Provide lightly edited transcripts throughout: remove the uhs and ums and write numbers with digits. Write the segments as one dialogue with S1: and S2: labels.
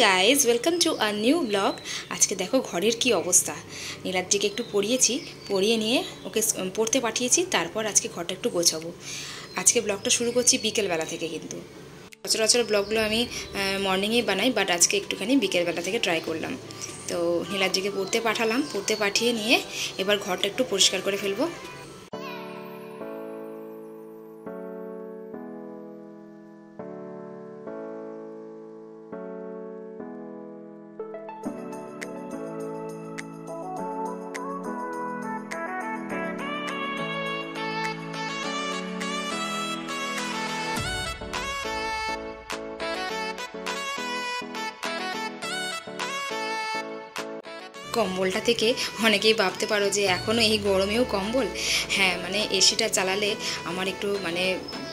S1: Guys, welcome to a new blog. আজকে দেখো ঘরের কি অবস্থা। নীলাদ্রিকে একটু পড়িয়ে নিয়ে ওকে পড়তে পাঠিয়েছি, তারপর আজকে ঘরটা একটু গোছাবো। আজকে ব্লগটা শুরু করছি বিকেলবেলা থেকে, কিন্তু সচরাচর ব্লগগুলো আমি মর্নিংয়েই বানাই, বাট আজকে একটুখানি বিকেলবেলা থেকে ট্রাই করলাম। তো নীলাদ্রিকে পড়তে পাঠালাম, পড়তে পাঠিয়ে নিয়ে এবার ঘরটা একটু পরিষ্কার করে ফেলবো। কম্বলটা থেকে অনেকেই ভাবতে পারো যে এখনও এই গরমেও কম্বল। হ্যাঁ, মানে এসিটা চালালে আমার একটু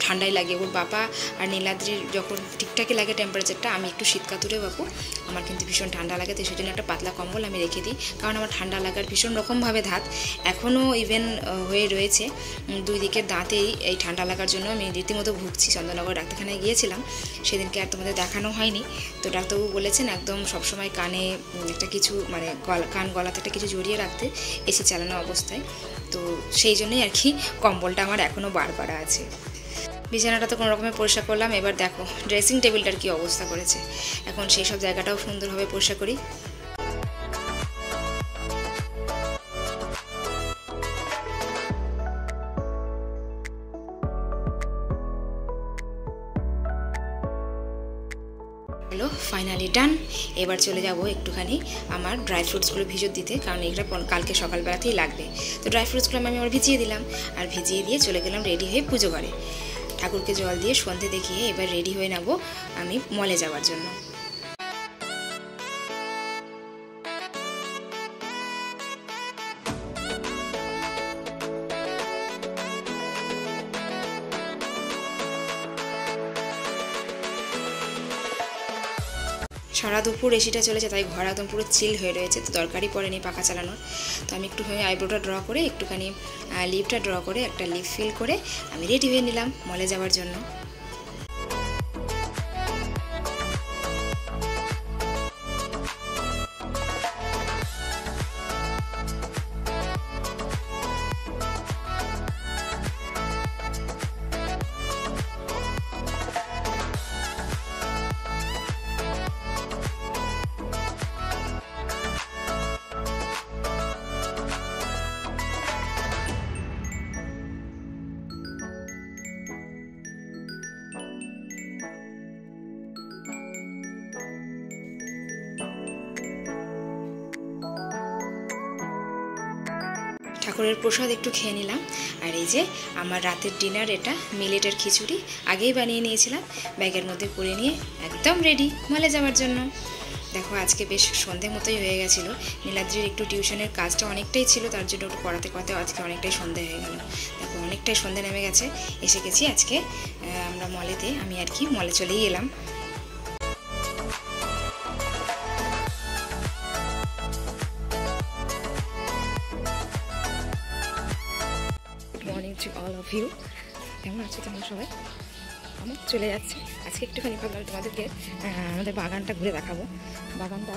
S1: ঠান্ডাই লাগে। ওর বাবা আর নীলাদ্রির যখন ঠিকঠাকই লাগে টেম্পারেচারটা, আমি একটু শীত কাতুরে বাপু, আমার কিন্তু ভীষণ ঠান্ডা লাগে। তো সেই জন্য একটা পাতলা কম্বল আমি রেখে দিই, কারণ আমার ঠান্ডা লাগার ভীষণ রকমভাবে ধাত এখনও ইভেন হয়ে রয়েছে। দুই দিকের দাঁতেই এই ঠান্ডা লাগার জন্য আমি রীতিমতো ভুগছি। চন্দননগর ডাক্তারখানায় গিয়েছিলাম, সেদিনকে আর তোমাদের দেখানো হয়নি। তো ডাক্তারবাবু বলেছেন একদম সবসময় কানে একটা কিছু কান গলাতে একটা কিছু জড়িয়ে রাখতে এসি চালানো অবস্থায়। তো সেই জন্যই আর কি কম্বলটা আমার এখনও বারবার আছে। বিছানাটা তো কোনো রকমের পরিষ্কার করলাম। এবার দেখো ড্রেসিং টেবিলটার কি অবস্থা করেছে। এখন সেই সব জায়গাটাও সুন্দরভাবে পরিষ্কার করি। হলো ফাইনালি ডান। এবার চলে যাব একটুখানি আমার ড্রাই ফ্রুটসগুলো ভিজত দিতে, কারণ এগুলো কালকে সকালবেলাতেই লাগবে। তো ড্রাই ফ্রুটসগুলো আমি আবার ভিজিয়ে দিলাম, আর ভিজিয়ে দিয়ে চলে গেলাম রেডি হয়ে পুজো ঘরে। ঠাকুরকে জল দিয়ে সন্ধে দেখিয়ে এবার রেডি হয়ে নেব আমি মলে যাওয়ার জন্য। সারা দুপুর এসিটা চলেছে, তাই ঘর একদম পুরো চিল হয়ে রয়েছে। তো দরকারই পড়েনি পাখা চালানোর। তো আমি একটুখানি আইব্রোটা ড্র করে, একটুখানি লিপটা ড্র করে, একটা লিপ ফিল করে আমি রেডি হয়ে নিলাম মলে যাওয়ার জন্য। ঠাকুরের প্রসাদ একটু খেয়ে নিলাম। আর এই যে আমার রাতের ডিনার, এটা মিলেটের খিচুড়ি আগেই বানিয়ে নিয়েছিলাম, ব্যাগের মধ্যে করে নিয়ে একদম রেডি মলে যাওয়ার জন্য। দেখো আজকে বেশ সন্ধে মতোই হয়ে গেছিলো। নীলাদ্রির একটু টিউশনের কাজটা অনেকটাই ছিল, তার জন্য একটু পড়াতে আজকে অনেকটাই সন্ধে হয়ে গেল। দেখো অনেকটাই সন্ধে নেমে গেছে। এসে গেছি আজকে আমরা মলেতে। আমি আর কি মলে চলেই এলাম। Morning to all of you. কেমন আছো তোমরা সবাই? আমি চলে যাচ্ছি আজকে একটুখানি, ভাবলাম তোমাদেরকে আমাদের বাগানটা ঘুরে দেখাবো। বাগানটা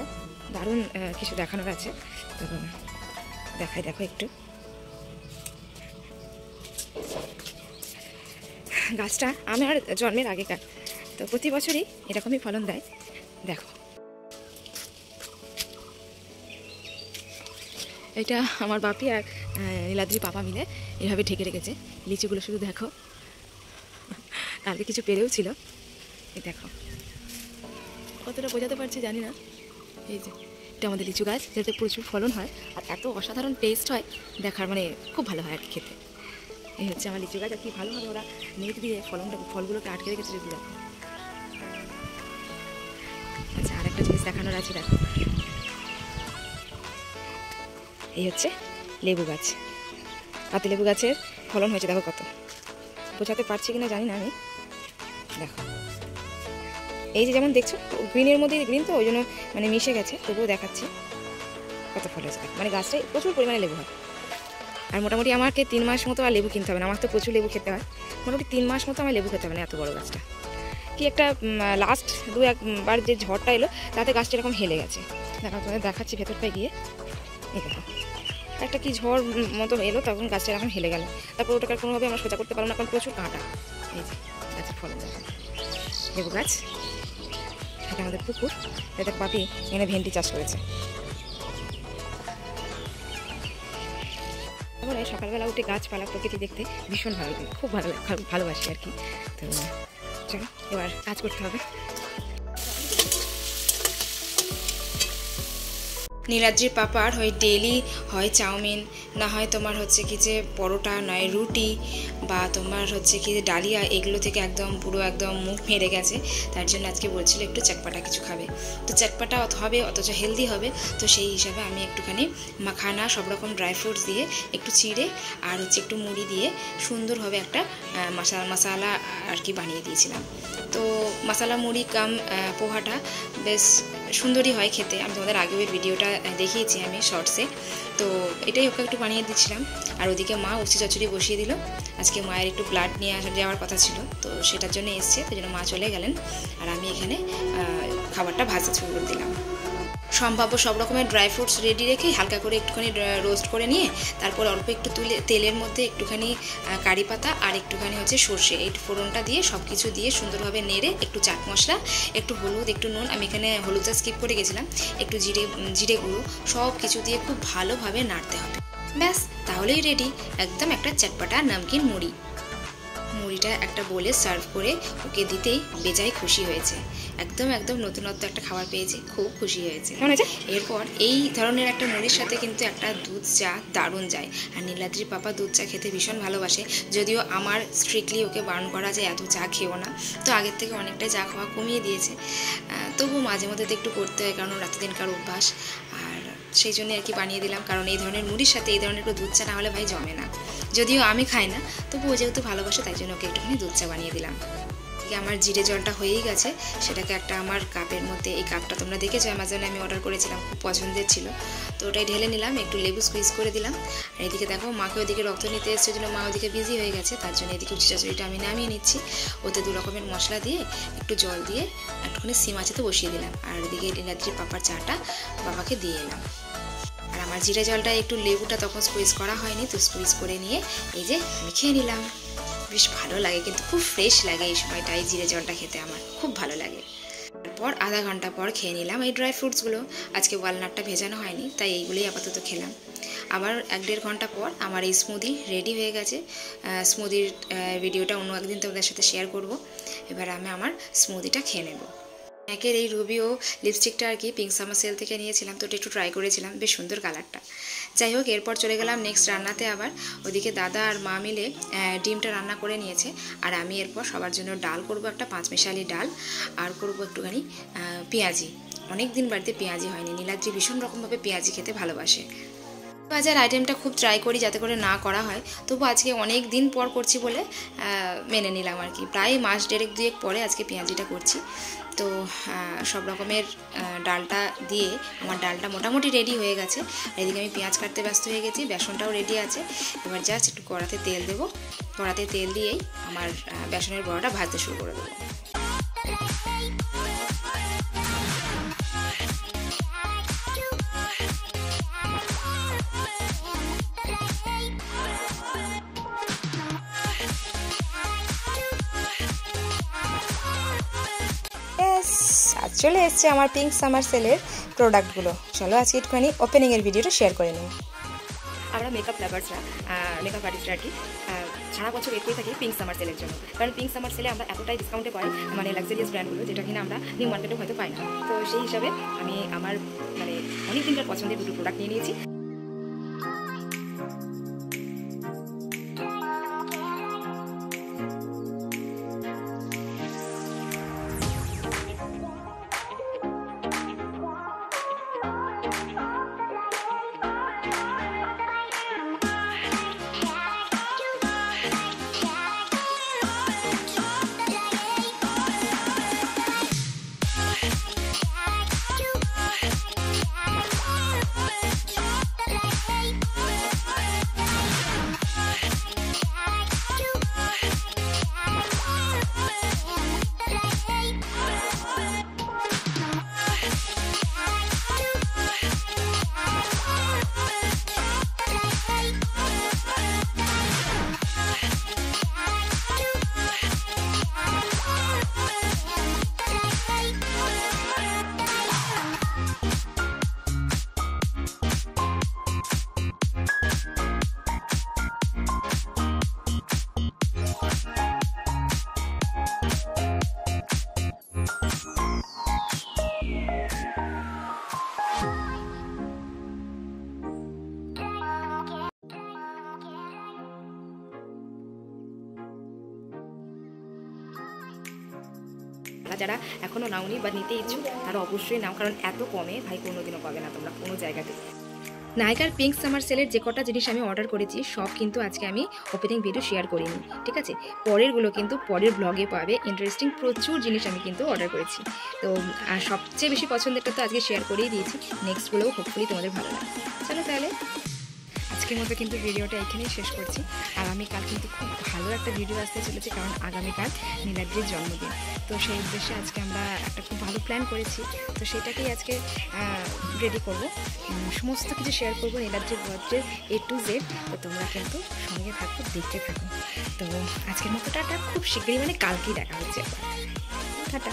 S1: দারুণ কিছু দেখানোর আছে, তো দেখাই। দেখো একটু গাছটা আমার জন্মের আগেকার, তো প্রতি বছরই এরকমই ফলন দেয়। দেখো এটা আমার বাপি আর নীলাদ্রি পাপা মিলে এভাবে ঢেকে রেখেছে লিচুগুলো। শুধু দেখো, কালকে কিছু পেরেও ছিল। এই দেখো কতটা বোঝাতে পারছি জানি না। এই যে এটা আমাদের লিচু গাছ, যাতে প্রচুর ফলন হয় আর এত অসাধারণ টেস্ট হয়, দেখার খুব ভালো হয় আর খেতে। এই হচ্ছে আমার লিচু গাছ। আর কি ভালোভাবে ওরা নেট দিয়ে ফলগুলোকে আটকে রেখেছে যদি দেখো। আচ্ছা, আর একটা জিনিস দেখানোর আছে, দেখো এই হচ্ছে লেবু গাছ। পাতি লেবু গাছের ফলন হয়েছে, দেখো কত। বোঝাতে পারছি কিনা জানি না আমি। দেখো এই যে যেমন দেখছো গ্রিনের মধ্যে, গ্রিন তো ওই জন্য মিশে গেছে, তবুও দেখাচ্ছি কত ফল হয়েছে। গাছটায় প্রচুর পরিমাণে লেবু হয়। আর মোটামুটি আমাকে 3 মাস মতো আর লেবু কিনতে হবে না। আমার তো প্রচুর লেবু খেতে হয়, মোটামুটি 3 মাস মতো আমার লেবু খেতে হবে না, এত বড় গাছটা। কি কি একটা লাস্ট 2-1 বার যে ঝড়টা এলো তাতে গাছটা এরকম হেলে গেছে। দেখাচ্ছি ভেতরটায় গিয়ে, এই দেখো একটা কি ঝড় মতো এলো, তখন গাছটা এরকম হেলে গেল। তারপর ওটাকে কোনোভাবে আমরা সোজা করতে পারলাম না, কারণ প্রচুর কাঁটা। এই যে গাছের ফলন লেবু গাছ, এটা আমাদের পুকুর, এটা পাপি এখানে ভেন্ডি চাষ করেছে। তারপরে সকালবেলা উঠে গাছপালা প্রকৃতি দেখতে ভীষণ ভালো লাগে, খুব ভালোবাসি আর কি। তো চলো এবার কাজ করতে হবে। নীলাদ্রির পাপার হয় ডেলি হয় চাউমিন, না হয় তোমার হচ্ছে কি যে পরোটা, নয় রুটি, বা তোমার হচ্ছে কি যে ডালিয়া, এগুলো থেকে একদম পুরো একদম মুখ মেরে গেছে। তার জন্য আজকে বলছিল একটু চটপাটা কিছু খাবে। তো চটপাটা হবে অথচ হেলদি হবে, তো সেই হিসাবে আমি একটুখানি মাখানা সব রকম ড্রাই ফ্রুটস দিয়ে একটু চিড়ে আর হচ্ছে একটু মুড়ি দিয়ে সুন্দরভাবে একটা মশালা আর কি বানিয়ে দিয়েছিলাম। তো মশালা মুড়ি কাম পোহাটা বেশ সুন্দরই হয় খেতে। আমি তোমাদের আগেও এর ভিডিওটা দেখিয়েছি আমি শর্টসে। তো এটাই ওকে একটু বানিয়ে দিচ্ছিলাম। আর ওদিকে মা উচি চচড়ি বসিয়ে দিল। আজকে মায়ের একটু ব্লাড নিয়ে যাওয়ার কথা ছিল, তো সেটার জন্য এসছে, তো জন্য মা চলে গেলেন। আর আমি এখানে খাবারটা ভাজা শুরু করে দিলাম। সম্ভাব্য সব রকমের ড্রাই ফ্রুটস রেডি রেখে হালকা করে একটুখানি রোস্ট করে নিয়ে তারপর অল্প একটু তেলের মধ্যে একটুখানি কারি পাতা আর একটুখানি হচ্ছে সর্ষে, এই ফোড়নটা দিয়ে সব কিছু দিয়ে সুন্দরভাবে নেড়ে একটু চাট মশলা, একটু হলুদ, একটু নুন, আমি এখানে হলুদটা স্কিপ করে গেছিলাম, একটু জিরে গুঁড়ো, সব কিছু দিয়ে খুব ভালোভাবে নাড়তে হবে। ব্যাস তাহলেই রেডি একদম একটা চটপাটা নামকিন মুড়ি। মুড়িটা একটা বলে সার্ভ করে ওকে দিতেই বেজায় খুশি হয়েছে। একদম নতুনত্ব একটা খাবার পেয়েছে, খুব খুশি হয়েছে। এরপর এই ধরনের একটা মুড়ির সাথে কিন্তু একটা দুধ চা দারুণ যায়। আর নীলাদ্রির পাপা দুধ চা খেতে ভীষণ ভালোবাসে, যদিও আমার স্ট্রিক্টলি ওকে বারণ করা যায় এত চা খেও না, তো আগের থেকে অনেকটাই চা খাওয়া কমিয়ে দিয়েছে। তবু মাঝে মধ্যে তো একটু করতে হয়, কারণ রাতে দিনকার অভ্যাস। আর সেই জন্য আর কি বানিয়ে দিলাম, কারণ এই ধরনের মুড়ির সাথে এই ধরনের একটু দুধ চা না হলে ভাই জমে না। যদিও আমি খাই না, তবুও যেহেতু ভালোবাসে তাই জন্য ওকে একটুখানি দুধ চা বানিয়ে দিলাম। আমার জিরে জলটা হয়েই গেছে, সেটাকে একটা আমার কাপের মধ্যে, এই কাপটা তোমরা দেখেছো অ্যামাজনে আমি অর্ডার করেছিলাম, খুব পছন্দের ছিল, তো ওটাই ঢেলে নিলাম, একটু লেবু স্কুইজ করে দিলাম। আর এদিকে দেখো মাকে ওদিকে রক্ত নিতে এসছে, জন্য মা ওদিকে বিজি হয়ে গেছে, তার জন্য এদিকে উচি চচড়িটা আমি নামিয়ে নিচ্ছি। ওতে 2 রকমের মশলা দিয়ে একটু জল দিয়ে একটুখানি সিম আঁচেতে বসিয়ে দিলাম। আর ওদিকে নীলাদ্রির পাপার চাটা বাবাকে দিয়ে এলাম। আর আমার জিরে জলটা একটু লেবুটা তখন স্কুইজ করা হয়নি, তো স্কুইজ করে নিয়ে এই যে আমি খেয়ে নিলাম। বেশ ভালো লাগে, কিন্তু খুব ফ্রেশ লাগে এই সময়টা, এই জিরে জলটা খেতে আমার খুব ভালো লাগে। তারপর আধা ঘন্টা পর খেয়ে নিলাম এই ড্রাই ফ্রুটসগুলো। আজকে ওয়ালনাটটা ভেজানো হয়নি, তাই এইগুলোই আপাতত খেলাম। আবার 1-1.5 ঘন্টা পর আমার এই স্মুদি রেডি হয়ে গেছে। স্মুদির ভিডিওটা অন্য একদিন তোমাদের সাথে শেয়ার করব। এবার আমি আমার স্মুদিটা খেয়ে নেব। একের এই রুবিও লিপস্টিকটা আর কি পিঙ্ক সামার সেল থেকে নিয়েছিলাম, তো একটু ট্রাই করেছিলাম, বেশ সুন্দর কালারটা। যাই হোক, এরপর চলে গেলাম নেক্সট রান্নাতে। আবার ওদিকে দাদা আর মা মিলে ডিমটা রান্না করে নিয়েছে, আর আমি এরপর সবার জন্য ডাল করব, একটা 5 মিশালি ডাল, আর করব একটুখানি পেঁয়াজি। অনেক দিন বাড়িতে পেঁয়াজি হয়নি, নীলাদ্রি ভীষণ রকমভাবে পেঁয়াজি খেতে ভালোবাসে। বাজার আইটেমটা খুব ট্রাই করি যাতে করে না করা হয়, তবু আজকে অনেক দিন পর করছি বলে মেনে নিলাম আর কি। প্রায় মাস 1.5-2 পরে আজকে পেঁয়াজিটা করছি। তো সব রকমের ডালটা দিয়ে আমার ডালটা মোটামুটি রেডি হয়ে গেছে। এদিকে আমি পেঁয়াজ কাটতে ব্যস্ত হয়ে গেছি, বেসনটাও রেডি আছে। এবার জাস্ট একটু কড়াতে তেল দেবো, কড়াতে তেল দিয়েই আমার বেসনের বড়াটা ভাজতে শুরু করে দেবো। আজ চলে এসছে আমার পিঙ্ক সামার সেলের প্রোডাক্টগুলো। চলো আজকে একটুখানি ওপেনিংয়ের ভিডিওটা শেয়ার করে নিই। আমরা মেকআপ লাভার্সরা, মেকআপ আর্টিস্টরা আর কি সারা বছর ওয়েট করে থাকি পিঙ্ক সামার সেলের জন্য, কারণ পিঙ্ক সামার সেলে আমরা এতটাই ডিসকাউন্টে পাই মানে লাক্সারিয়াস ব্র্যান্ডগুলো, যেটা কিনা আমরা নিউ মার্কেটে হয়তো পাই না। তো সেই হিসাবে আমি আমার মানে অনেক দিনকার পছন্দের 2টো প্রোডাক্ট নিয়ে নিয়েছি। তোমরা যারা এখনও নাওনি বা নিতে ইচ্ছুক তারা অবশ্যই নাও, কারণ এত কমে ভাই কোনোদিনও পাবে না তোমরা কোনো জায়গাতে। নাইকার পিঙ্ক সামার সেলের যে কটা জিনিস আমি অর্ডার করেছি সব কিন্তু আজকে আমি ওপেনিং ভিডিও শেয়ার করিনি, ঠিক আছে? পরেরগুলো কিন্তু পরের ব্লগে পাবে। ইন্টারেস্টিং প্রচুর জিনিস আমি কিন্তু অর্ডার করেছি। তো আর সবচেয়ে বেশি পছন্দেরটা তো আজকে শেয়ার করেই দিয়েছি, নেক্সটগুলোও হোপফুলি তোমাদের ভালো লাগে। চলো তাহলে আজকের মতো কিন্তু ভিডিওটা এখানেই শেষ করছি। আগামীকাল কিন্তু খুব ভালো একটা ভিডিও আসতে চলেছে, কারণ আগামীকাল নীলাদ্রির জন্মদিন। তো সেই উদ্দেশ্যে আজকে আমরা একটা খুব ভালো প্ল্যান করেছি, তো সেটাকেই আজকে রেডি করব, সমস্ত কিছু শেয়ার করবো নীলাদ্রির বার্থডে A to Z। তো তোমরা কিন্তু সঙ্গে থাকো, দেখতে থাকো। তো আজকের মতো টাটা, খুব শীঘ্রই মানে কালকেই দেখা হচ্ছে। টাটা।